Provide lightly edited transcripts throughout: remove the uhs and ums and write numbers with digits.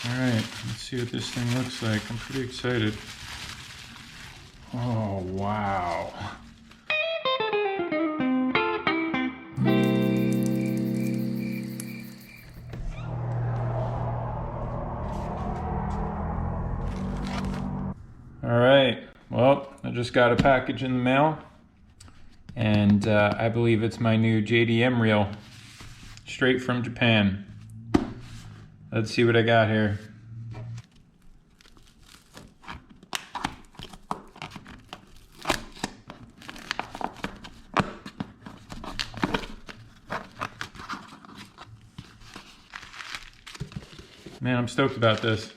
All right, let's see what this thing looks like. I'm pretty excited. Oh, wow. All right, well, I just got a package in the mail, and I believe it's my new JDM reel, straight from Japan. Let's see what I got here. Man, I'm stoked about this.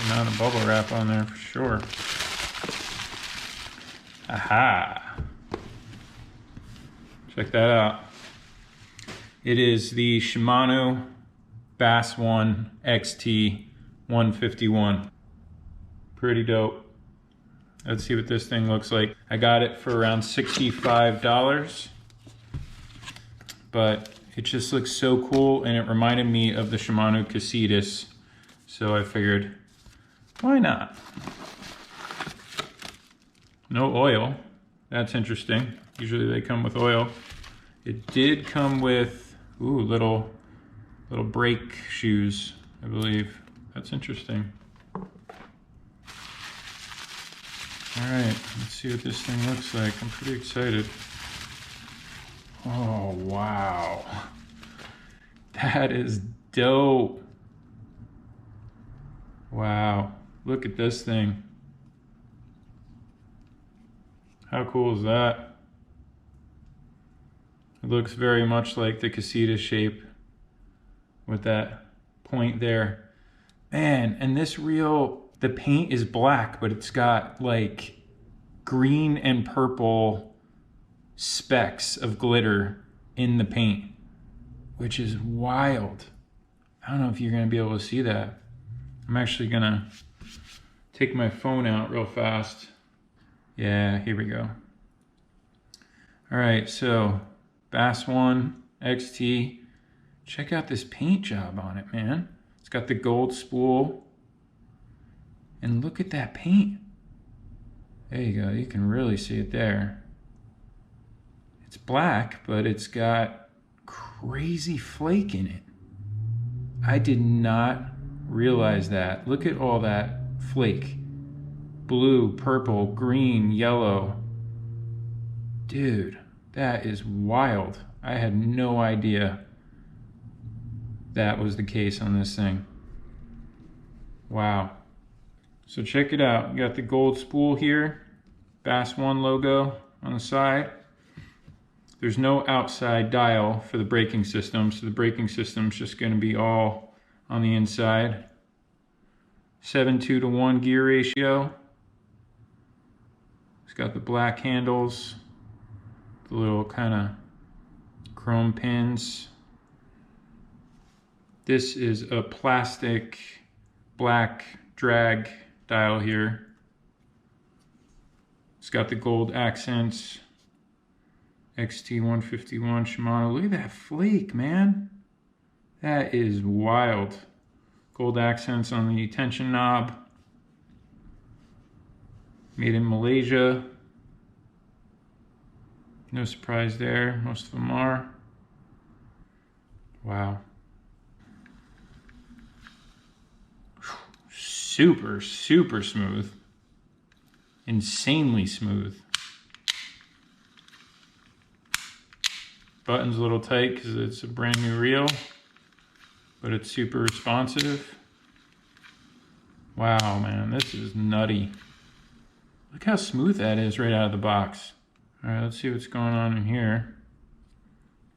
Amount of bubble wrap on there for sure. Aha! Check that out. It is the Shimano Bass 1 XT 151. Pretty dope. Let's see what this thing looks like. I got it for around $65, but it just looks so cool, and it reminded me of the Shimano Casitas, so I figured, why not? No oil. That's interesting. Usually they come with oil. It did come with little brake shoes, I believe. That's interesting. All right, let's see what this thing looks like. I'm pretty excited. Oh, wow. That is dope. Wow, look at this thing. How cool is that? It looks very much like the Casita shape with that point there. Man, and this reel, the paint is black, but it's got like green and purple specks of glitter in the paint, which is wild. I don't know if you're gonna be able to see that. I'm actually gonna take my phone out real fast. Yeah, here we go. All right, so Bass 1 XT. Check out this paint job on it, man. It's got the gold spool. And look at that paint. There you go, you can really see it there. It's black, but it's got crazy flake in it. I did not realize that. Look at all that flake. Blue, purple, green, yellow. Dude, that is wild. I had no idea that was the case on this thing. Wow. So check it out. You got the gold spool here, Bass 1 logo on the side. There's no outside dial for the braking system, so the braking system's just going to be all on the inside. 7:2:1 gear ratio. It's got the black handles, the little kind of chrome pins. This is a plastic black drag dial here. It's got the gold accents. XT 151 Shimano. Look at that flake, man. That is wild. Gold accents on the tension knob. Made in Malaysia. No surprise there. Most of them are. Wow. Super, super smooth. Insanely smooth. Button's a little tight because it's a brand new reel, but it's super responsive. Wow, man, this is nutty. Look how smooth that is right out of the box. All right, let's see what's going on in here.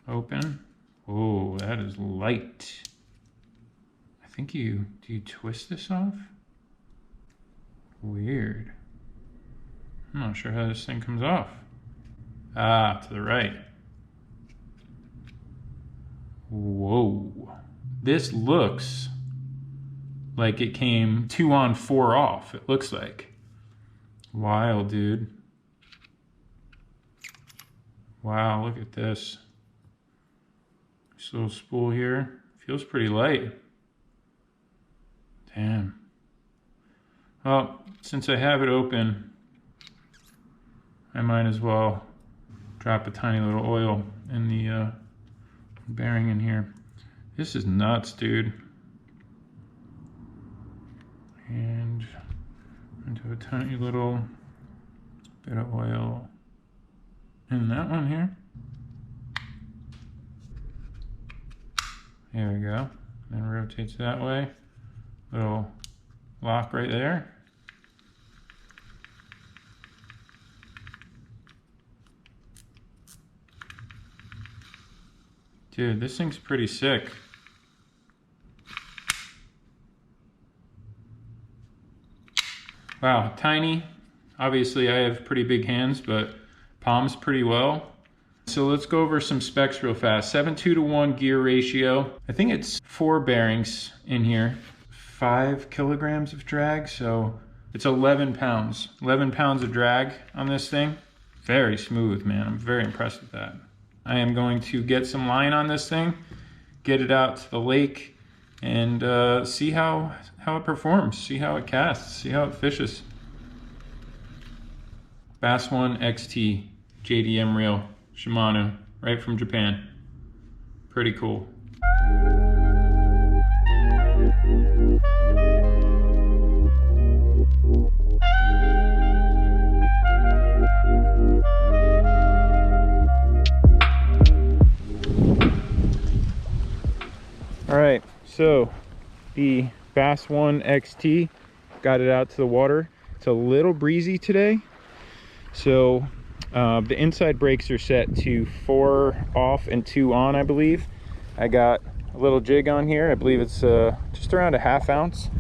Open. Oh, that is light. I think do you twist this off? Weird. I'm not sure how this thing comes off. Ah, to the right. Whoa. This looks like it came 2 on 4 off, it looks like. Wild, dude. Wow, look at this. This little spool here feels pretty light. Damn. Well, since I have it open, I might as well drop a tiny little oil in the bearing in here. This is nuts, dude. And into a tiny little bit of oil in that one here. There we go. Then rotates that way. Little lock right there. Dude, this thing's pretty sick. Wow, tiny. Obviously I have pretty big hands, but palms pretty well. So let's go over some specs real fast. 7:2:1 gear ratio. I think it's 4 bearings in here. 5 kilograms of drag, so it's 11 pounds. 11 pounds of drag on this thing. Very smooth, man. I'm very impressed with that. I am going to get some line on this thing, get it out to the lake, and see how it performs, see how it casts, see how it fishes. Bass 1 XT JDM reel, Shimano, right from Japan. Pretty cool. All right, so the Bass 1 XT, got it out to the water. It's a little breezy today, so the inside brakes are set to 4 off and 2 on, I believe. I got a little jig on here. I believe it's just around a 1/2 ounce.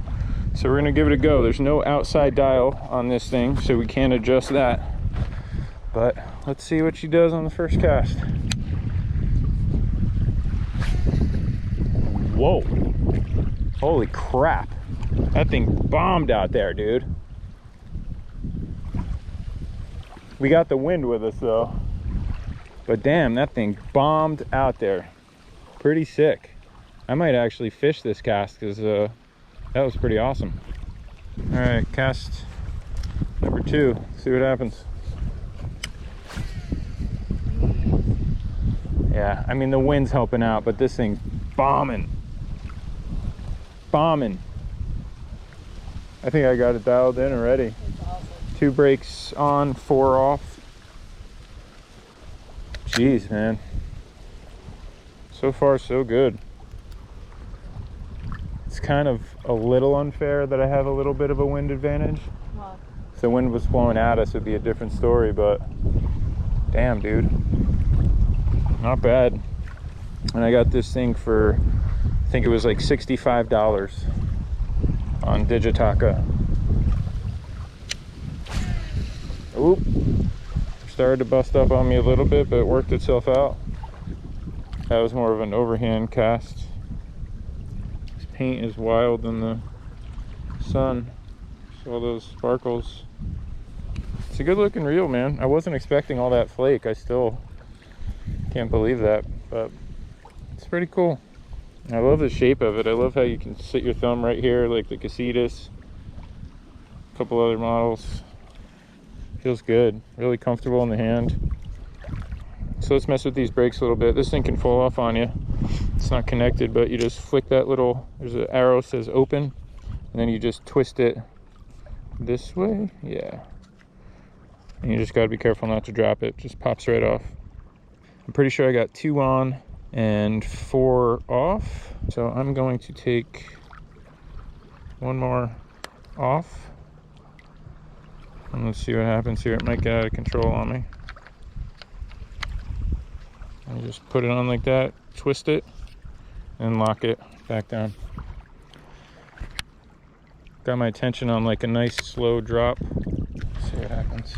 So we're gonna give it a go. There's no outside dial on this thing, so we can't adjust that. But let's see what she does on the first cast. Whoa, holy crap. That thing bombed out there, dude. We got the wind with us though. But damn, that thing bombed out there. Pretty sick. I might actually fish this cast because that was pretty awesome. All right, cast number 2. See what happens. Yeah, I mean the wind's helping out, but this thing's bombing. Bombing. I think I got it dialed in already. Awesome. 2 brakes on, 4 off. Jeez, man. So far, so good. It's kind of a little unfair that I have a little bit of a wind advantage. Wow. If the wind was blowing at us, it'd be a different story, but damn, dude. Not bad. And I got this thing for, I think it was like $65 on Digitaka. Oop. Started to bust up on me a little bit, but it worked itself out. That was more of an overhand cast. This paint is wild in the sun. So all those sparkles. It's a good looking reel, man. I wasn't expecting all that flake. I still can't believe that, but it's pretty cool. I love the shape of it. I love how you can sit your thumb right here, like the Casitas, a couple other models. Feels good, really comfortable in the hand. So let's mess with these brakes a little bit. This thing can fall off on you. It's not connected, but you just flick that little, there's an arrow that says open, and then you just twist it this way. Yeah. And you just gotta be careful not to drop it. Just pops right off. I'm pretty sure I got 2 on and 4 off. So I'm going to take 1 more off. And let's see what happens here. It might get out of control on me. And just put it on like that, twist it, and lock it back down. Got my attention on like a nice slow drop. Let's see what happens.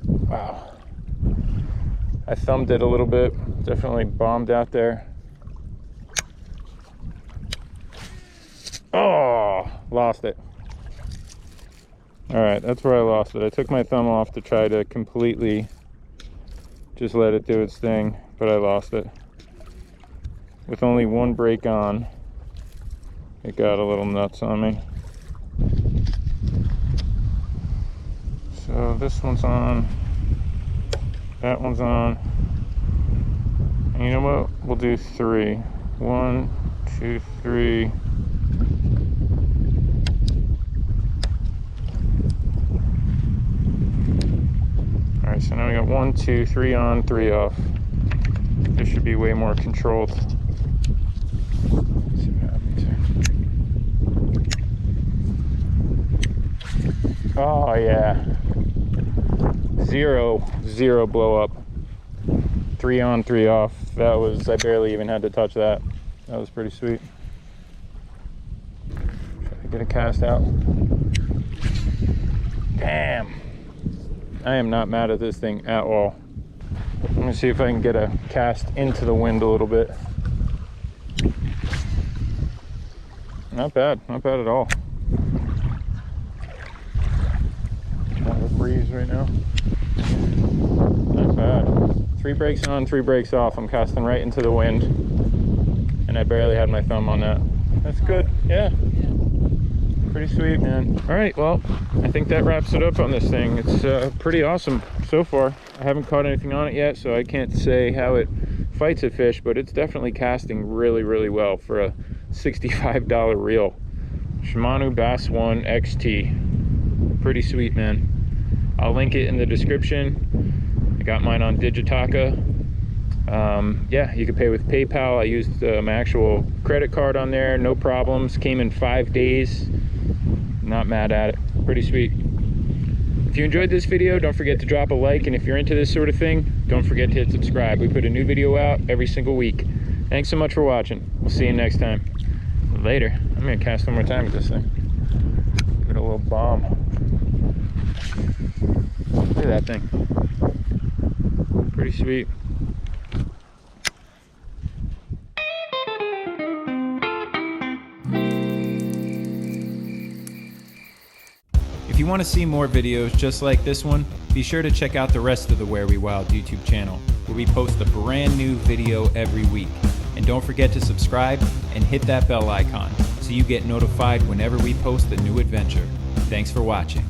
Wow. I thumbed it a little bit. Definitely bombed out there. Oh, lost it. All right, that's where I lost it. I took my thumb off to try to completely Just let it do its thing, but I lost it. With only one brake on, it got a little nuts on me. So this one's on, that one's on. And you know what? We'll do 3. 1, 2, 3. Alright, so now we got 1, 2, 3 on, 3 off. This should be way more controlled. Let's see what happens here. Oh yeah. 0 blow up. 3 on, 3 off. That was, I barely even had to touch that. That was pretty sweet. Try to get a cast out. Damn. I am not mad at this thing at all. Let me see if I can get a cast into the wind a little bit. Not bad at all. Got a breeze right now. Not bad. 3 brakes on, 3 brakes off. I'm casting right into the wind. And I barely had my thumb on that. That's good, yeah. Pretty sweet, man. All right, well, I think that wraps it up on this thing. It's pretty awesome so far. I haven't caught anything on it yet, so I can't say how it fights a fish, but it's definitely casting really, really well for a $65 reel. Shimano Bass 1 XT. Pretty sweet, man. I'll link it in the description. I got mine on Digitaka. Yeah, you can pay with PayPal. I used my actual credit card on there, no problems. Came in 5 days. Not mad at it. Pretty sweet. If you enjoyed this video, don't forget to drop a like, and if you're into this sort of thing, don't forget to hit subscribe. We put a new video out every single week. Thanks so much for watching. We'll see you next time. Later. I'm gonna cast one more time with this thing. Give it a little bomb. Look at that thing. Pretty sweet. If you want to see more videos just like this one, be sure to check out the rest of the Where We Wild YouTube channel, where we post a brand new video every week. And don't forget to subscribe and hit that bell icon so you get notified whenever we post a new adventure. Thanks for watching.